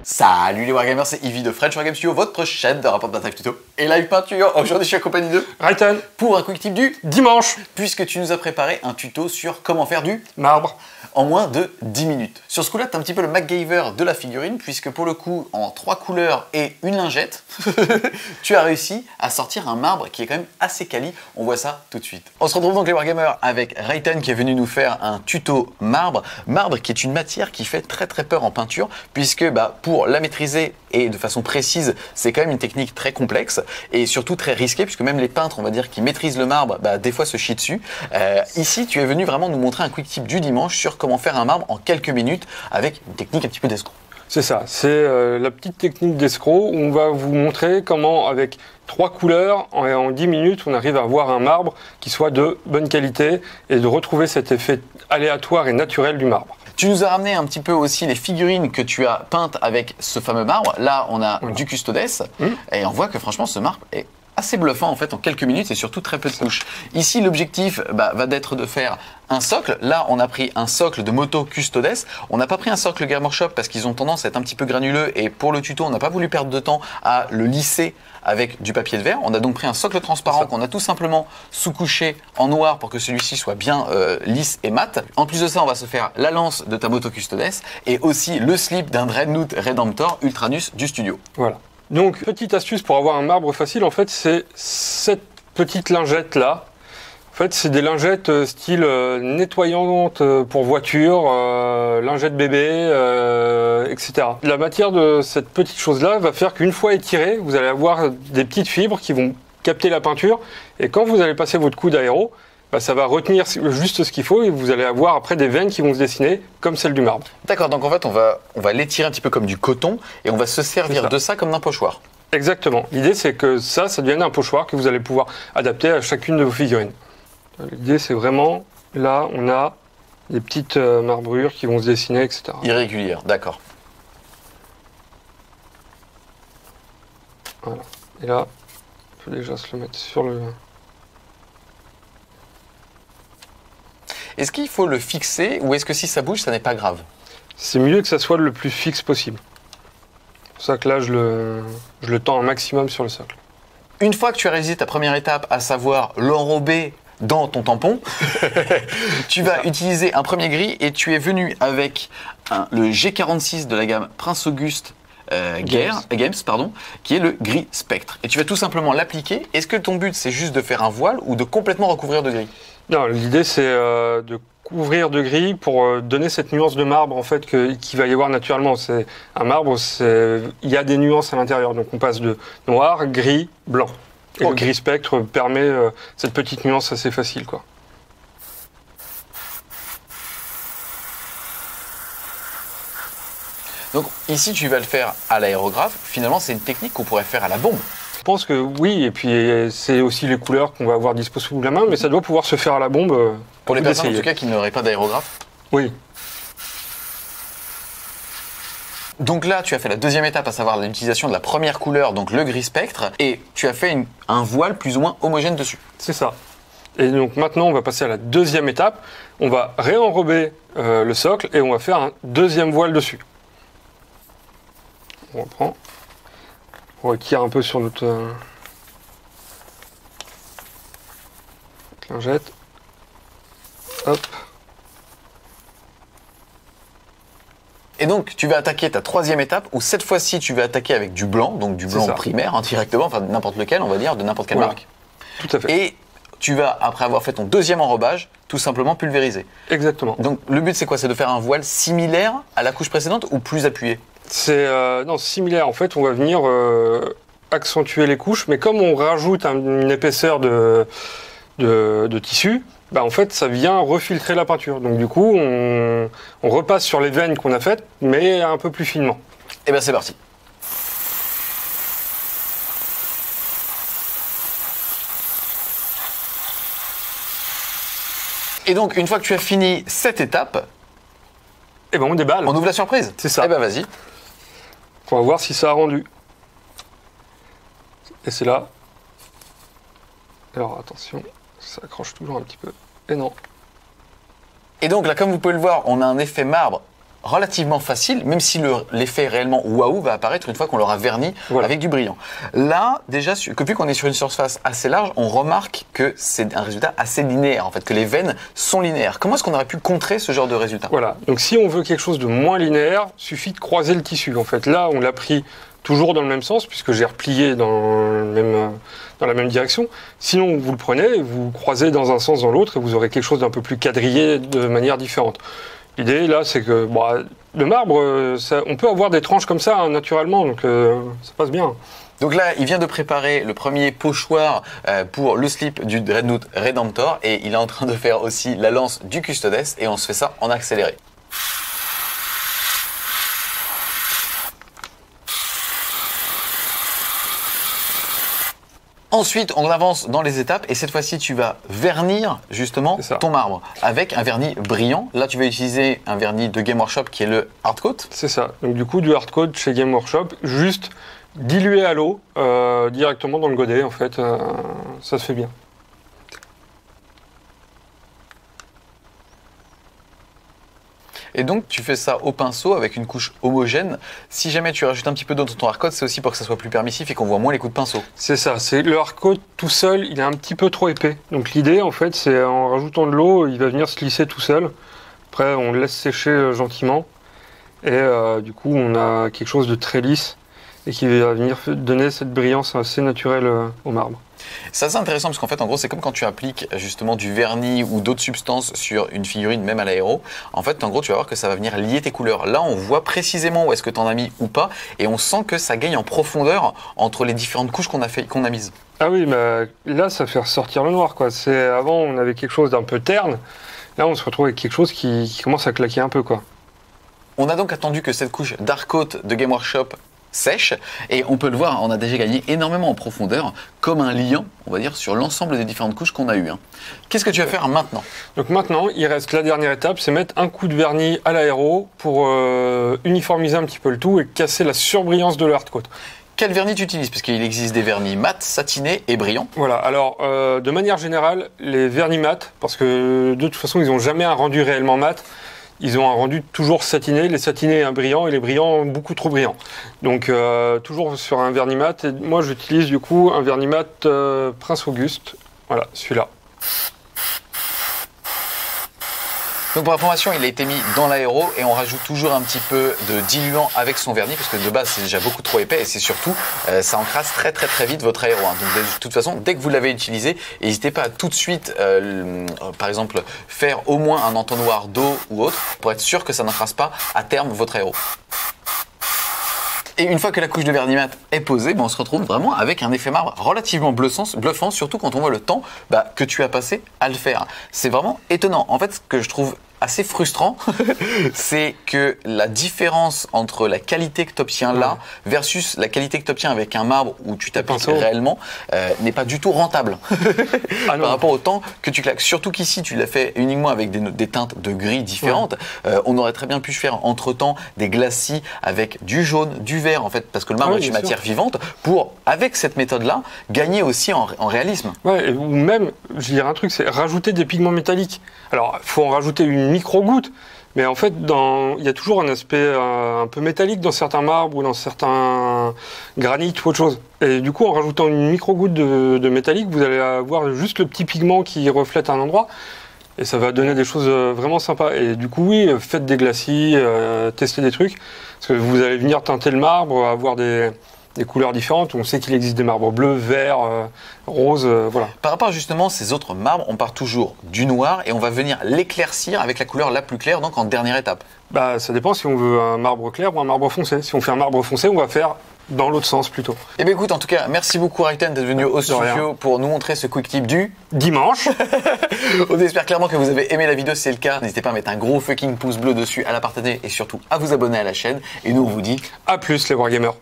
Salut les Wargamers, c'est Yvi de French Wargame Studio, votre chaîne de rapport de bataille tuto et live peinture. Aujourd'hui je suis accompagné de Rayton pour un quick tip du dimanche, puisque tu nous as préparé un tuto sur comment faire du marbre. En moins de 10 minutes. Sur ce coup-là, tu as un petit peu le MacGyver de la figurine, puisque pour le coup, en 3 couleurs et une lingette, tu as réussi à sortir un marbre qui est quand même assez quali. On voit ça tout de suite. On se retrouve donc les Wargamers avec Rayton qui est venu nous faire un tuto marbre. Marbre qui est une matière qui fait très peur en peinture, puisque pour la maîtriser et de façon précise, c'est quand même une technique très complexe et surtout très risquée, puisque même les peintres, on va dire, qui maîtrisent le marbre, des fois se chient dessus. Ici, tu es venu vraiment nous montrer un quick tip du dimanche sur comment faire un marbre en quelques minutes avec une technique un petit peu d'escroc. C'est ça, c'est la petite technique d'escroc où on va vous montrer comment avec 3 couleurs, en 10 minutes, on arrive à avoir un marbre qui soit de bonne qualité et de retrouver cet effet aléatoire et naturel du marbre. Tu nous as ramené un petit peu aussi les figurines que tu as peintes avec ce fameux marbre. Là, on a du Custodes et on voit que franchement, ce marbre est assez bluffant en fait en quelques minutes et surtout très peu de couches. Ici, l'objectif va d'être de faire un socle. Là, on a pris un socle de moto Custodes. On n'a pas pris un socle Game Workshop parce qu'ils ont tendance à être un petit peu granuleux et pour le tuto, on n'a pas voulu perdre de temps à le lisser avec du papier de verre. On a donc pris un socle transparent qu'on a tout simplement sous-couché en noir pour que celui-ci soit bien lisse et mat. En plus de ça, on va se faire la lance de ta moto Custodes et aussi le slip d'un Dreadnought Redemptor Ultranus du studio. Voilà. Donc, petite astuce pour avoir un marbre facile, en fait, c'est cette petite lingette-là. En fait, c'est des lingettes style nettoyante pour voiture, lingette bébé, etc. La matière de cette petite chose-là va faire qu'une fois étirée, vous allez avoir des petites fibres qui vont capter la peinture. Et quand vous allez passer votre coude aéro, ça va retenir juste ce qu'il faut et vous allez avoir après des veines qui vont se dessiner comme celle du marbre. D'accord, donc en fait on va l'étirer un petit peu comme du coton et on va se servir de ça comme d'un pochoir. Exactement. L'idée c'est que ça devienne un pochoir que vous allez pouvoir adapter à chacune de vos figurines. L'idée c'est vraiment, là on a des petites marbrures qui vont se dessiner, etc. Irrégulières, d'accord. Voilà. Et là, il faut déjà se le mettre sur le... Est-ce qu'il faut le fixer ou est-ce que si ça bouge, ça n'est pas grave? C'est mieux que ça soit le plus fixe possible. C'est pour ça que là, je le tends un maximum sur le socle. Une fois que tu as réalisé ta première étape, à savoir l'enrober dans ton tampon, tu vas utiliser un premier gris et tu es venu avec le G46 de la gamme Prince Auguste Games, qui est le gris spectre. Et tu vas tout simplement l'appliquer. Est-ce que ton but, c'est juste de faire un voile ou de complètement recouvrir de gris? Non, l'idée c'est de couvrir de gris pour donner cette nuance de marbre en fait qu'il va y avoir naturellement. C'est un marbre, il y a des nuances à l'intérieur, donc on passe de noir, gris, blanc. Et le gris spectre permet cette petite nuance assez facile, quoi. Donc ici tu vas le faire à l'aérographe. Finalement c'est une technique qu'on pourrait faire à la bombe. Je pense que oui, et puis c'est aussi les couleurs qu'on va avoir dispo sous la main, mais ça doit pouvoir se faire à la bombe. Pour les personnes en tout cas qui n'auraient pas d'aérographe. Oui. Donc là, tu as fait la deuxième étape, à savoir l'utilisation de la première couleur, donc le gris spectre, et tu as fait un voile plus ou moins homogène dessus. C'est ça. Et donc maintenant, on va passer à la deuxième étape. On va réenrober le socle et on va faire un deuxième voile dessus. On reprend. On retire un peu sur notre lingette. Hop. Et donc, tu vas attaquer ta troisième étape, où cette fois-ci, tu vas attaquer avec du blanc, donc du blanc primaire, directement, enfin n'importe lequel, on va dire, de n'importe quelle marque. Tout à fait. Et tu vas, après avoir fait ton deuxième enrobage, tout simplement pulvériser. Exactement. Donc, le but, c'est quoi? C'est de faire un voile similaire à la couche précédente ou plus appuyé? C'est non, similaire. En fait, on va venir accentuer les couches, mais comme on rajoute une épaisseur de tissu, en fait, ça vient refiltrer la peinture. Donc du coup, on repasse sur les veines qu'on a faites, mais un peu plus finement. Et bien, c'est parti. Et donc, une fois que tu as fini cette étape, on déballe. On ouvre la surprise. C'est ça. Et ben vas-y. On va voir si ça a rendu. Et c'est là. Alors attention, ça accroche toujours un petit peu. Et non. Et donc là, comme vous pouvez le voir, on a un effet marbre relativement facile, même si l'effet réellement waouh va apparaître une fois qu'on l'aura verni avec du brillant. Là, déjà, vu qu'on est sur une surface assez large, on remarque que c'est un résultat assez linéaire, en fait, que les veines sont linéaires. Comment est-ce qu'on aurait pu contrer ce genre de résultat? Voilà, donc si on veut quelque chose de moins linéaire, suffit de croiser le tissu. En fait, là, on l'a pris toujours dans le même sens, puisque j'ai replié dans la même direction. Sinon, vous le prenez, vous croisez dans un sens, dans l'autre, et vous aurez quelque chose d'un peu plus quadrillé de manière différente. L'idée, là, c'est que le marbre, on peut avoir des tranches comme ça, hein, naturellement, donc ça passe bien. Donc là, il vient de préparer le premier pochoir pour le slip du Dreadnought Redemptor, et il est en train de faire aussi la lance du Custodes, et on se fait ça en accéléré. Ensuite, on avance dans les étapes et cette fois-ci, tu vas vernir justement ton marbre avec un vernis brillant. Là, tu vas utiliser un vernis de Game Workshop qui est le Hardcoat. C'est ça. Donc du coup, du Hardcoat chez Game Workshop, juste dilué à l'eau directement dans le godet. En fait, ça se fait bien. Et donc, tu fais ça au pinceau avec une couche homogène. Si jamais tu rajoutes un petit peu d'eau dans ton hardcoat, c'est aussi pour que ça soit plus permissif et qu'on voit moins les coups de pinceau. C'est ça. Le hardcoat tout seul, il est un petit peu trop épais. Donc l'idée, en fait, c'est en rajoutant de l'eau, il va venir se lisser tout seul. Après, on le laisse sécher gentiment. Et du coup, on a quelque chose de très lisse et qui va venir donner cette brillance assez naturelle au marbre. C'est assez intéressant parce qu'en fait, en gros, c'est comme quand tu appliques justement du vernis ou d'autres substances sur une figurine, même à l'aéro. En fait, en gros, tu vas voir que ça va venir lier tes couleurs. Là, on voit précisément où est-ce que tu en as mis ou pas et on sent que ça gagne en profondeur entre les différentes couches qu'on a mises. Ah oui, mais là, ça fait ressortir le noir, quoi. Avant, on avait quelque chose d'un peu terne. Là, on se retrouve avec quelque chose qui commence à claquer un peu, quoi. On a donc attendu que cette couche Hardcoat de Game Workshop sèche et on peut le voir, on a déjà gagné énormément en profondeur comme un liant, on va dire, sur l'ensemble des différentes couches qu'on a eues. Qu'est-ce que tu vas faire maintenant? Donc maintenant, il reste la dernière étape, c'est mettre un coup de vernis à l'aéro pour uniformiser un petit peu le tout et casser la surbrillance de le Hardcoat. Quel vernis tu utilises? Parce qu'il existe des vernis mat, satinés et brillants. Voilà, alors de manière générale, les vernis mat, parce que de toute façon, ils n'ont jamais un rendu réellement mat. Ils ont un rendu toujours satiné, les satinés un brillant et les brillants beaucoup trop brillants. Donc toujours sur un vernis mat. Et moi j'utilise du coup un vernis mat Prince Auguste. Voilà, celui-là. Donc pour information, il a été mis dans l'aéro et on rajoute toujours un petit peu de diluant avec son vernis parce que de base c'est déjà beaucoup trop épais et c'est surtout ça encrasse très vite votre aéro. Donc de toute façon, dès que vous l'avez utilisé, n'hésitez pas à tout de suite, par exemple, faire au moins un entonnoir d'eau ou autre pour être sûr que ça n'encrasse pas à terme votre aéro. Et une fois que la couche de vernis mat est posée, on se retrouve vraiment avec un effet marbre relativement bluffant, surtout quand on voit le temps que tu as passé à le faire. C'est vraiment étonnant. En fait, ce que je trouve assez frustrant, c'est que la différence entre la qualité que tu obtiens là versus la qualité que tu obtiens avec un marbre où tu t'appliques réellement n'est pas du tout rentable par rapport au temps que tu claques. Surtout qu'ici, tu l'as fait uniquement avec des teintes de gris différentes. On aurait très bien pu faire entre-temps des glacis avec du jaune, du vert, en fait, parce que le marbre est une matière vivante, pour, avec cette méthode-là, gagner aussi en réalisme. Ouais, ou même, je vais dire un truc, c'est rajouter des pigments métalliques. Alors, il faut en rajouter une micro-goutte, mais en fait, il y a toujours un aspect un peu métallique dans certains marbres ou dans certains granites ou autre chose. Et du coup, en rajoutant une micro-goutte de métallique, vous allez avoir juste le petit pigment qui reflète un endroit. Et ça va donner des choses vraiment sympas. Et du coup, oui, faites des glacis, testez des trucs. Parce que vous allez venir teinter le marbre, avoir des couleurs différentes. On sait qu'il existe des marbres bleus, verts, roses, voilà. Par rapport justement à ces autres marbres, on part toujours du noir et on va venir l'éclaircir avec la couleur la plus claire, donc en dernière étape. Bah, ça dépend si on veut un marbre clair ou un marbre foncé. Si on fait un marbre foncé, on va faire dans l'autre sens plutôt. Eh bien écoute, en tout cas, merci beaucoup Raikten d'être venu au studio pour nous montrer ce quick tip du dimanche. On espère clairement que vous avez aimé la vidéo, si c'est le cas. N'hésitez pas à mettre un gros fucking pouce bleu dessus, à la partager et surtout à vous abonner à la chaîne. Et nous on vous dit à plus les wargamers.